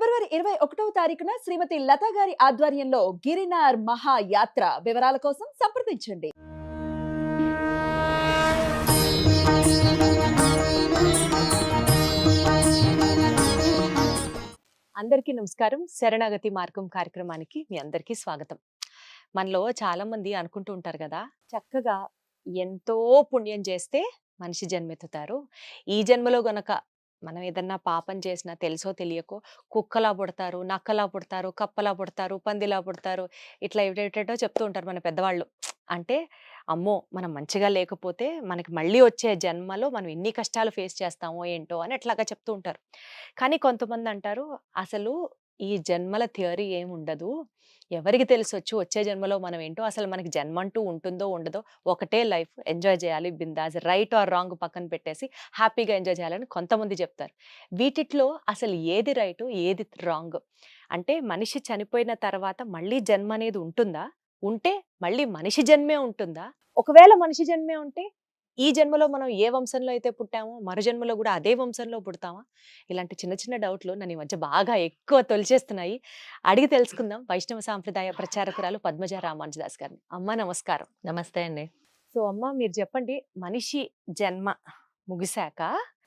ఫిబ్రవరి 21వ తారీఖున శ్రీమతి లతా గారి ఆధ్వర్యంలో గిరినార్ మహా యాత్ర వివరాల కోసం సంప్రదించండి. అందరికీ నమస్కారం. శరణాగతి మార్గం కార్యక్రమానికి మీ అందరికీ స్వాగతం. మనలో చాలా మంది అనుకుంటూ ఉంటారు కదా, చక్కగా ఎంతో పుణ్యం చేస్తే మనిషి జన్మెత్తుతారు. ఈ జన్మలో గనక మనం ఏదన్నా పాపం చేసినా తెలుసో తెలియకో కుక్కలా పుడతారు, నక్కలా పుడతారు, కప్పలా పుడతారు, పందిలా పుడతారు, ఇట్లా ఏటేటో చెప్తూ ఉంటారు మన పెద్దవాళ్ళు. అంటే అమ్మో మనం మంచిగా లేకపోతే మనకి మళ్ళీ వచ్చే జన్మలో మనం ఎన్ని కష్టాలు ఫేస్ చేస్తామో ఏంటో అని అట్లాగా చెప్తూ ఉంటారు. కానీ కొంతమంది అంటారు, అసలు ఈ జన్మల థియరీ ఏమి ఉండదు, ఎవరికి తెలిసొచ్చు వచ్చే జన్మలో మనం ఏంటో, అసలు మనకి జన్మ అంటూ ఉంటుందో ఉండదో, ఒకటే లైఫ్, ఎంజాయ్ చేయాలి బిందాస్, రైట్ ఆర్ రాంగ్ పక్కన పెట్టేసి హ్యాపీగా ఎంజాయ్ చేయాలని కొంతమంది చెప్తారు. వీటిట్లో అసలు ఏది రైట్ ఏది రాంగ్? అంటే మనిషి చనిపోయిన తర్వాత మళ్ళీ జన్మ అనేది ఉంటుందా? ఉంటే మళ్ళీ మనిషి జన్మే ఉంటుందా? ఒకవేళ మనిషి జన్మే ఉంటే ఈ జన్మలో మనం ఏ వంశంలో అయితే పుట్టామో మరు జన్మలో కూడా అదే వంశంలో పుడతామా? ఇలాంటి చిన్న చిన్న డౌట్లు నన్ను ఈ మధ్య బాగా ఎక్కువ తొలిచేస్తున్నాయి. అడిగి తెలుసుకుందాం వైష్ణవ సాంప్రదాయ ప్రచారకురాలు పద్మజ రామానుజదాస్ గారిని. అమ్మ నమస్కారం. నమస్తే అండి. సో అమ్మ మీరు చెప్పండి, మనిషి జన్మ ముగిశాక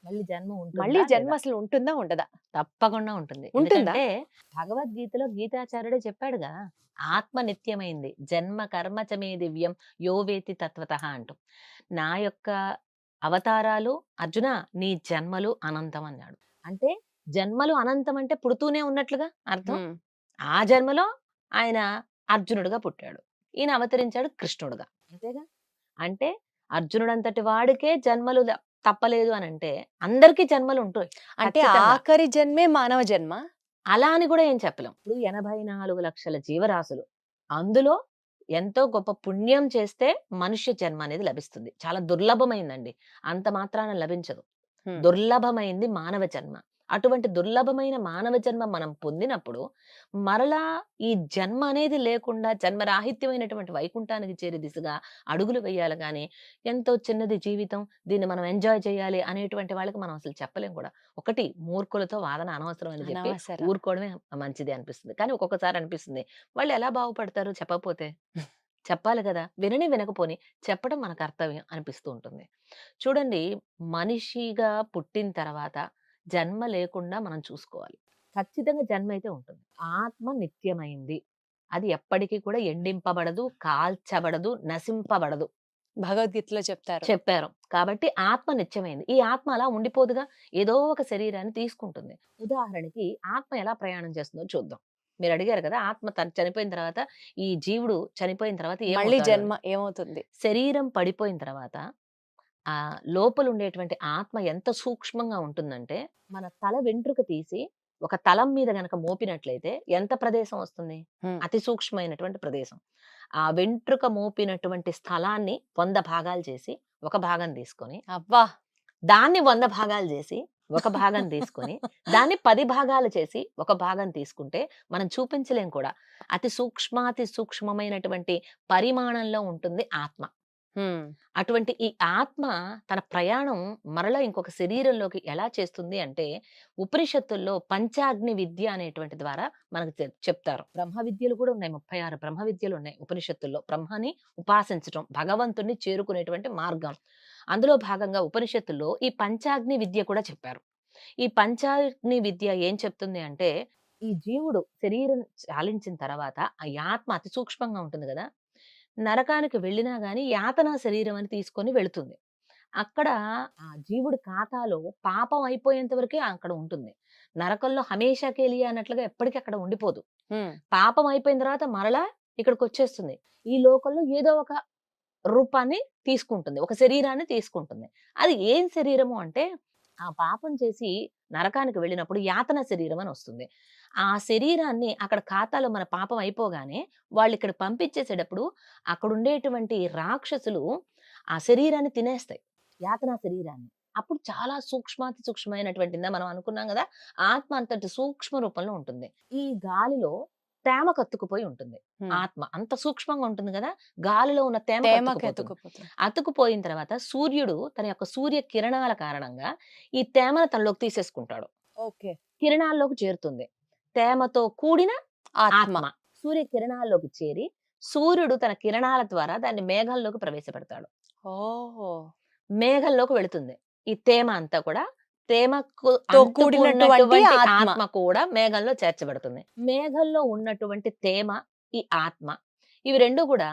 మళ్ళీ జన్మ మళ్ళీ ఉంటుందా జన్మ లేదా? అసలు ఉంటుందా ఉండదా? తప్పకుండా ఉంటుంది. ఉంటుందా? ఎందుకంటే భగవద్గీతలో గీతాచార్యుడే చెప్పాడుగా, ఆత్మ నిత్యమైంది, జన్మ కర్మ చ మే దివ్యం యోవేతి తత్వతః అంటూ. నా యొక్క అవతారాలు అర్జున, నీ జన్మలు అనంతం అన్నాడు. అంటే జన్మలు అనంతం అంటే పుడుతూనే ఉన్నట్లుగా అర్థం. హ్మ్. ఆ జన్మలో ఆయన అర్జునుడుగా పుట్టాడు, ఈయన అవతరించాడు కృష్ణుడుగా, అంతేగా. అంటే అర్జునుడంతటి వాడికే జన్మలు తప్పలేదు అని అంటే అందరికీ జన్మలు ఉంటాయి. అంటే ఖచ్చితంగా. ఆఖరి జన్మే మానవ జన్మ. అలా అని కూడా ఏం చెప్పలేం. ఇప్పుడు 84 లక్షల జీవరాశులు, అందులో ఎంతో గొప్ప పుణ్యం చేస్తే మనుష్య జన్మ అనేది లభిస్తుంది. చాలా దుర్లభమైందండి, అంత మాత్రాన లభించదు. హ్మ్. దుర్లభమైంది మానవ జన్మ. అటువంటి దుర్లభమైన మానవ జన్మ మనం పొందినప్పుడు మరలా ఈ జన్మ అనేది లేకుండా జన్మరాహిత్యమైనటువంటి వైకుంఠానికి చేరే దిశగా అడుగులు వేయాలి గాని, ఎంతో చిన్నది జీవితం, దీన్ని మనం ఎంజాయ్ చేయాలి అనేటువంటి వాళ్ళకి మనం అసలు చెప్పలేం కూడా. ఒకటి మూర్ఖులతో వాదన అనవసరం అని చెప్పి అనవసరం. ఊరుకోవడమే మంచిది అనిపిస్తుంది. కానీ ఒక్కొక్కసారి అనిపిస్తుంది, వాళ్ళు ఎలా బాగుపడతారు చెప్పకపోతే? చెప్పాలి కదా! వినని వినకపోని చెప్పడం మన కర్తవ్యం అనిపిస్తూ ఉంటుంది. చూడండి, మనిషిగా పుట్టిన తర్వాత జన్మ లేకుండా మనం చూసుకోవాలి. ఖచ్చితంగా జన్మ అయితే ఉంటుంది. ఆత్మ నిత్యమైంది. అది ఎప్పటికీ కూడా ఎండింపబడదు, కాల్చబడదు, నశింపబడదు భగవద్గీతలో చెప్తారు. చెప్పారు. కాబట్టి ఆత్మ నిత్యమైంది. ఈ ఆత్మ అలా ఉండిపోదుగా, ఏదో ఒక శరీరాన్ని తీసుకుంటుంది. ఉదాహరణకి ఆత్మ ఎలా ప్రయాణం చేస్తుందో చూద్దాం. మీరు అడిగారు కదా, ఆత్మ చనిపోయిన తర్వాత, ఈ జీవుడు చనిపోయిన తర్వాత మళ్ళీ ఏమవుతాడు అని. జన్మ ఏమవుతుంది? శరీరం పడిపోయిన తర్వాత ఆ లోపల ఉండేటువంటి ఆత్మ ఎంత సూక్ష్మంగా ఉంటుందంటే, మన తల వెంట్రుక తీసి ఒక తలం మీద గనక మోపినట్లయితే ఎంత ప్రదేశం వస్తుంది? హ్మ్. అతి సూక్ష్మమైనటువంటి ప్రదేశం. ఆ వెంట్రుక మోపినటువంటి స్థలాన్ని 100 భాగాలు చేసి ఒక భాగం తీసుకొని, అబ్బా! దాన్ని 100 భాగాలు చేసి ఒక భాగం తీసుకొని, దాన్ని 10 భాగాలు చేసి ఒక భాగం తీసుకుంటే మనం చూపించలేం కూడా. అతి సూక్ష్మాతి సూక్ష్మమైనటువంటి పరిమాణంలో ఉంటుంది ఆత్మ. హ్మ్. అటువంటి ఈ ఆత్మ తన ప్రయాణం మరలా ఇంకొక శరీరంలోకి ఎలా చేస్తుంది అంటే, ఉపనిషత్తుల్లో పంచాగ్ని విద్య అనేటువంటి ద్వారా మనకు చెప్తారు. బ్రహ్మ విద్యలు కూడా ఉన్నాయి, 36 బ్రహ్మ విద్యలు ఉన్నాయి ఉపనిషత్తుల్లో. బ్రహ్మని ఉపాసించడం, భగవంతుణ్ణి చేరుకునేటువంటి మార్గం. అందులో భాగంగా ఉపనిషత్తుల్లో ఈ పంచాగ్ని విద్య కూడా చెప్పారు. ఈ పంచాగ్ని విద్య ఏం చెప్తుంది అంటే, ఈ జీవుడు శరీరం చాలించిన తర్వాత ఆ ఆత్మ అతి సూక్ష్మంగా ఉంటుంది కదా, నరకానికి వెళ్ళినా గాని యాతనా శరీరం అని తీసుకొని వెళుతుంది. అక్కడ ఆ జీవుడి ఖాతాలో పాపం అయిపోయేంత వరకే అక్కడ ఉంటుంది. నరకంలో హమేషా కేలియా అన్నట్లుగా ఎప్పటికీ అక్కడ ఉండిపోదు. హ్మ్. పాపం అయిపోయిన తర్వాత మరలా ఇక్కడికొచ్చేస్తుంది. ఈ లోకంలో ఏదో ఒక రూపాన్ని తీసుకుంటుంది, ఒక శరీరాన్ని తీసుకుంటుంది. అది ఏం శరీరము అంటే, ఆ పాపం చేసి నరకానికి వెళ్ళినప్పుడు యాతన శరీరం అని వస్తుంది. ఆ శరీరాన్ని అక్కడ ఖాతాలో మన పాపం అయిపోగానే వాళ్ళు ఇక్కడ పంపించేసేటప్పుడు అక్కడ ఉండేటువంటి రాక్షసులు ఆ శరీరాన్ని తినేస్తాయి, యాతనా శరీరాన్ని. అప్పుడు చాలా సూక్ష్మాతి సూక్ష్మమైనటువంటి, మనం అనుకున్నాం కదా, ఆత్మ అంతటి సూక్ష్మ రూపంలో ఉంటుంది. ఈ గాలిలో తేమ కత్తుకుపోయి ఉంటుంది. హ్మ్. ఆత్మ అంత సూక్ష్మంగా ఉంటుంది కదా, గాలిలో ఉన్న తేమ తేమకి కత్తుకుపోతుంది. ఎత్తుకుపోతుంది. అతుకుపోయిన తర్వాత సూర్యుడు తన యొక్క సూర్య కిరణాల కారణంగా ఈ తేమను తనలోకి తీసేసుకుంటాడు. ఓకే. కిరణాల్లోకి చేరుతుంది. తేమతో కూడిన ఆత్మ. ఆత్మ సూర్య కిరణాల్లోకి చేరి సూర్యుడు తన కిరణాల ద్వారా దాన్ని మేఘంలోకి ప్రవేశపెడతాడు. ఓహో! మేఘంలోకి వెళుతుంది. ఈ తేమ అంతా కూడా తేమకు తో అంటుకున్నటువంటి కూడినటువంటి ఆత్మ. ఆత్మ కూడా మేఘంలో చేర్చబడుతుంది. మేఘంలో ఉన్నటువంటి తేమ, ఈ ఆత్మ ఇవి 2 కూడా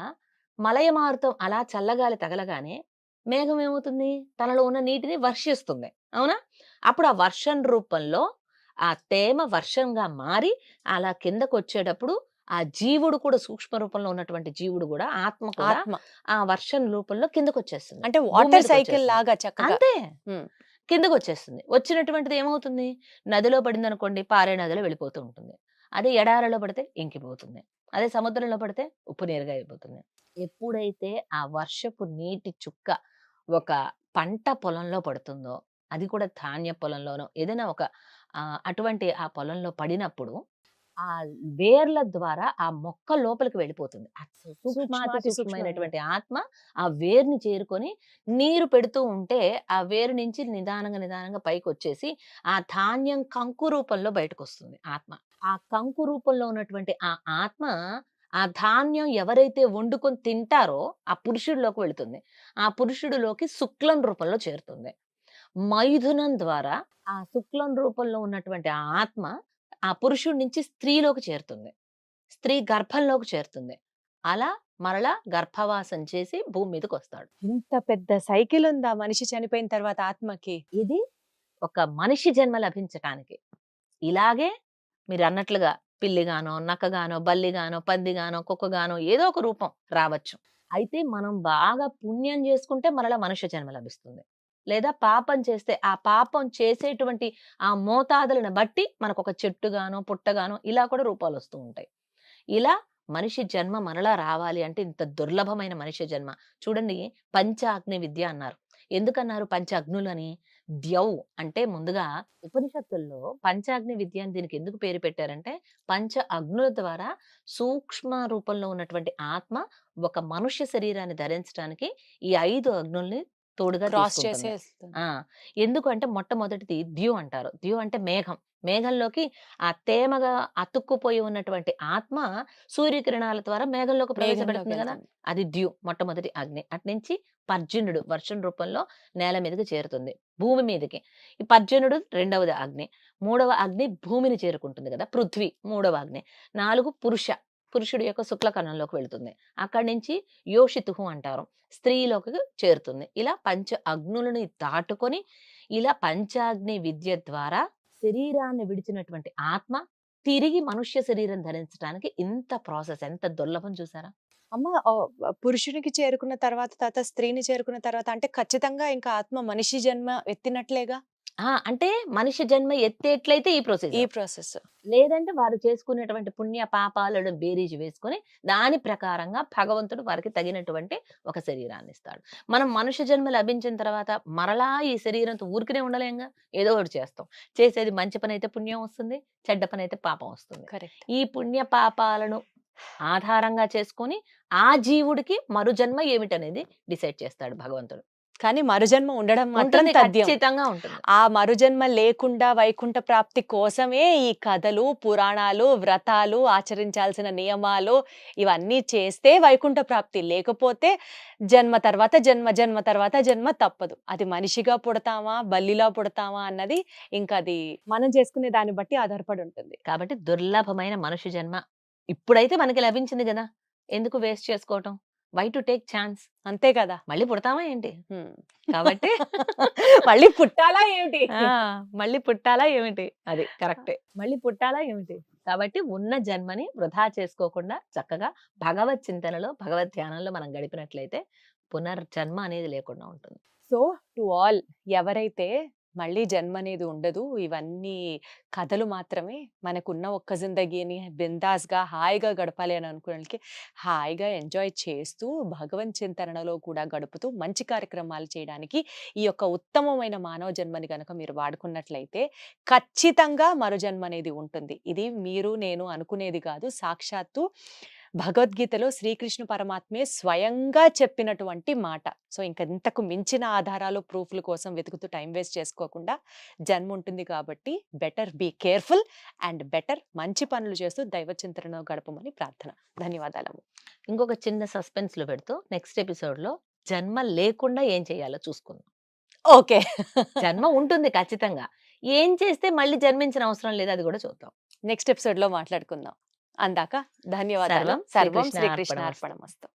మలయమారుతం అలా చల్లగాలి తగలగానే మేఘం ఏమవుతుంది? తనలో ఉన్న నీటిని వర్షిస్తుంది. అవునా? అప్పుడు ఆ వర్షం రూపంలో ఆ తేమ వర్షంగా మారి అలా కిందకొచ్చేటప్పుడు ఆ జీవుడు కూడా సూక్ష్మ రూపంలో ఉన్నటువంటి జీవుడు కూడా ఆత్మ కూడా ఆత్మ. ఆ వర్షం రూపంలో కిందకొచ్చేస్తుంది. అంటే భూమి వాటర్ మీదకి సైకిల్ వచ్చేస్తుంది. లాగా చక్కగా. అంతే. హ్మ్. కిందకొచ్చేస్తుంది. వచ్చినటువంటిది ఏమవుతుంది? నదిలో పడిందనుకోండి, పారే నదిలో వెళ్ళిపోతూ ఉంటుంది. అదే ఎడారిలో పడితే ఇంకిపోతుంది. అదే సముద్రంలో పడితే ఉప్పు నీరుగా అయిపోతుంది. ఎప్పుడైతే ఆ వర్షపు నీటి చుక్క ఒక పంట పొలంలో పడుతుందో, అది కూడా ధాన్య పొలంలోనో ఏదైనా ఒక అటువంటి ఆ పొలంలో పడినప్పుడు ఆ వేర్ల ద్వారా ఆ మొక్క లోపలికి వెళ్ళిపోతుంది. ఆ సూక్ష్మాతి సూక్ష్మమైనటువంటి ఆత్మ ఆ వేరుని చేరుకొని నీరు పెడుతూ ఉంటే ఆ వేరు నుంచి నిదానంగా పైకొచ్చేసి ఆ ధాన్యం కంకు రూపంలో బయటకొస్తుంది ఆత్మ. ఆ కంకు రూపంలో ఉన్నటువంటి ఆ ఆత్మ ఆ ధాన్యం ఎవరైతే వండుకొని తింటారో ఆ పురుషుడిలోకి వెళుతుంది. ఆ పురుషుడిలోకి శుక్లం రూపంలో చేరుతుంది. మైథునం ద్వారా ఆ శుక్లం రూపంలో ఉన్నటువంటి ఆ ఆత్మ ఆ పురుషుడి నుంచి స్త్రీలోకి చేరుతుంది. స్త్రీ గర్భంలోకి చేరుతుంది. అలా మరలా గర్భవాసం చేసి భూమి మీదకొస్తాడు. ఇంత పెద్ద సైకిల్ ఉందా మనిషి చనిపోయిన తర్వాత ఆత్మకి? ఇది ఒక మనిషి జన్మ లభించటానికి. ఇలాగే మీరన్నట్లుగా పిల్లిగానో, నక్కగానో, బల్లిగానో, పందిగానో, కుక్కగానో ఏదో ఒక రూపం రావచ్చు. అయితే మనం బాగా పుణ్యం చేసుకుంటే మరలా మనుష్య జన్మ లభిస్తుంది. లేదా పాపం చేస్తే ఆ పాపం చేసేటువంటి ఆ మోతాదులను బట్టి మనకొక చెట్టుగానో, పుట్టగానో ఇలా కూడా రూపాలొస్తూ ఉంటాయి. ఇలా మనిషి జన్మ మరలా రావాలి అంటే ఇంత దుర్లభమైన మనిషి జన్మ. చూడండి, పంచాగ్ని విద్య అన్నారు. ఎందుకన్నారు పంచాగ్నులని? ద్యౌ అంటే ముందుగా ఉపనిషత్తుల్లో పంచాగ్ని విద్య అని దీనికి ఎందుకు పేరు పెట్టారంటే, పంచ అగ్నుల ద్వారా సూక్ష్మ రూపంలో ఉన్నటువంటి ఆత్మ ఒక మనుష్య శరీరాన్ని ధరించడానికి ఈ 5 అగ్నుల్ని తోడుగా క్రాస్ తీసుకుంటుంది. చేసేస్తుంది. ఆ! ఎందుకంటే మొట్టమొదటిది ద్యు అంటారు. ద్యు అంటే మేఘం. మేఘంలోకి ఆ తేమగా అతుక్కుపోయి ఉన్నటువంటి ఆత్మ సూర్యకిరణాల ద్వారా మేఘంలోకి ప్రవేశపెడుతుంది కదా! వెళ్తుంది. అది ద్యు మొట్టమొదటి అగ్ని. అటునుంచి పర్జన్యుడు వర్షం రూపంలో నేల మీదకి చేరుతుంది. భూమి మీదకి. ఈ పర్జన్యుడు రెండవది అగ్ని. మూడవ అగ్ని భూమిని చేరుకుంటుంది కదా! పృథ్వీ మూడవ అగ్ని. 4 పురుషుడి యొక్క శుక్లకణంలోకి వెళుతుంది. అక్కడి నుంచి యోషితుహు అంటారు. స్త్రీలోకి చేరుతుంది. ఇలా పంచ అగ్నులని దాటుకొని ఇలా పంచాగ్ని విద్య ద్వారా శరీరాన్ని విడిచినటువంటి ఆత్మ తిరిగి మనుష్య శరీరం ధరించడానికి ఇంత ప్రాసెస్ ఎంత దుర్లభం చూసారా? అమ్మ పురుషునికి చేరుకున్న తర్వాత స్త్రీని చేరుకున్న తర్వాత అంటే ఖచ్చితంగా ఇంకా ఆత్మ మనిషి జన్మ ఎత్తినట్లేగా అంటే మనిషి జన్మ ఎత్తేట్లయితే ఈ ఈ ప్రొసీజర్. ప్రాసెస్. లేదంటే వారు చేసుకునేటువంటి పుణ్య పాపాలను బేరీజు వేసుకొని దాని ప్రకారంగా భగవంతుడు వారికి తగినటువంటి ఒక శరీరాన్ని ఇస్తాడు. మనం మనుష్య జన్మ లభించిన తర్వాత మరలా ఈ శరీరంతో ఊరికనే ఉండలేంగా, ఏదో ఒకటి చేస్తాం. చేసేది మంచి పని అయితే పుణ్యం వస్తుంది, చెడ్డ పని అయితే పాపం వస్తుంది. కరెక్ట్. ఈ పుణ్య పాపాలను ఆధారంగా చేసుకొని ఆ జీవుడికి మరు జన్మ ఏమిటనేది డిసైడ్ చేస్తాడు భగవంతుడు. కానీ మరుజన్మ ఉండడం మాత్రం ఉంటుంది, తథ్యం. ఖచ్చితంగా ఉంటుంది. ఆ మరుజన్మ లేకుండా వైకుంఠ ప్రాప్తి కోసమే ఈ కథలు, పురాణాలు, వ్రతాలు, ఆచరించాల్సిన నియమాలు ఇవన్నీ చేస్తే వైకుంఠ ప్రాప్తి. లేకపోతే జన్మ తర్వాత జన్మ తప్పదు. అది మనిషిగా పుడతామా, బల్లిలా పుడతామా అన్నది ఇంకా అది మనం చేసుకునే దాన్ని బట్టి ఆధారపడి ఉంటుంది. కాబట్టి దుర్లభమైన మనుష్య జన్మ ఇప్పుడైతే మనకి లభించింది కదా, ఎందుకు వేస్ట్ చేసుకోవటం? Why to take chance? అంతే కదా. మళ్ళీ పుడతామా ఏంటి? హ్మ్. కాబట్టి మళ్ళీ పుట్టాలా ఏమిటి? మళ్ళీ పుట్టాలా ఏమిటి? అది కరెక్టే. మళ్ళీ పుట్టాలా ఏమిటి? కాబట్టి ఉన్న జన్మని వృధా చేసుకోకుండా చక్కగా భగవత్ చింతనలో, భగవత్ ధ్యానంలో మనం గడిపినట్లయితే పునర్జన్మ అనేది లేకుండా ఉంటుంది. సో టు ఆల్ ఎవరైతే మళ్ళీ జన్మ అనేది ఉండదు, ఇవన్నీ కథలు మాత్రమే, మనకున్న ఒక్క జిందగీని బిందాస్గా హాయిగా గడపాలి అని అనుకోవడానికి హాయిగా ఎంజాయ్ చేస్తూ భగవన్ చింతనలో కూడా గడుపుతూ మంచి కార్యక్రమాలు చేయడానికి ఈ యొక్క ఉత్తమమైన మానవ జన్మని కనుక మీరు వాడుకున్నట్లయితే ఖచ్చితంగా మరో జన్మ అనేది ఉంటుంది. ఇది మీరు నేను అనుకునేది కాదు, సాక్షాత్తు భగవద్గీతలో శ్రీకృష్ణ పరమాత్మే స్వయంగా చెప్పినటువంటి మాట. సో ఇంక ఇంతకు మించిన ఆధారాలు ప్రూఫ్ల కోసం వెతుకుతూ టైం వేస్ట్ చేసుకోకుండా జన్మ ఉంటుంది కాబట్టి better be careful and better మంచి పనులు చేస్తూ దైవ చింతనలో గడపమని ప్రార్థన. ధన్యవాదాలు. ఇంకొక చిన్న సస్పెన్స్ లో పెడుతూ నెక్స్ట్ ఎపిసోడ్ లో జన్మ లేకుండా ఏం చేయాలో చూసుకుందాం. ఓకే. జన్మ ఉంటుంది ఖచ్చితంగా, ఏం చేస్తే మళ్ళీ జన్మించిన అవసరం లేదు అది కూడా చూద్దాం. నెక్స్ట్ ఎపిసోడ్ లో మాట్లాడుకుందాం. అందాక ధన్యవాదాలు. సర్వం సర్వం శ్రీకృష్ణ శ్రీకృష్ణ అర్పణమస్తు. అర్పణమస్తు.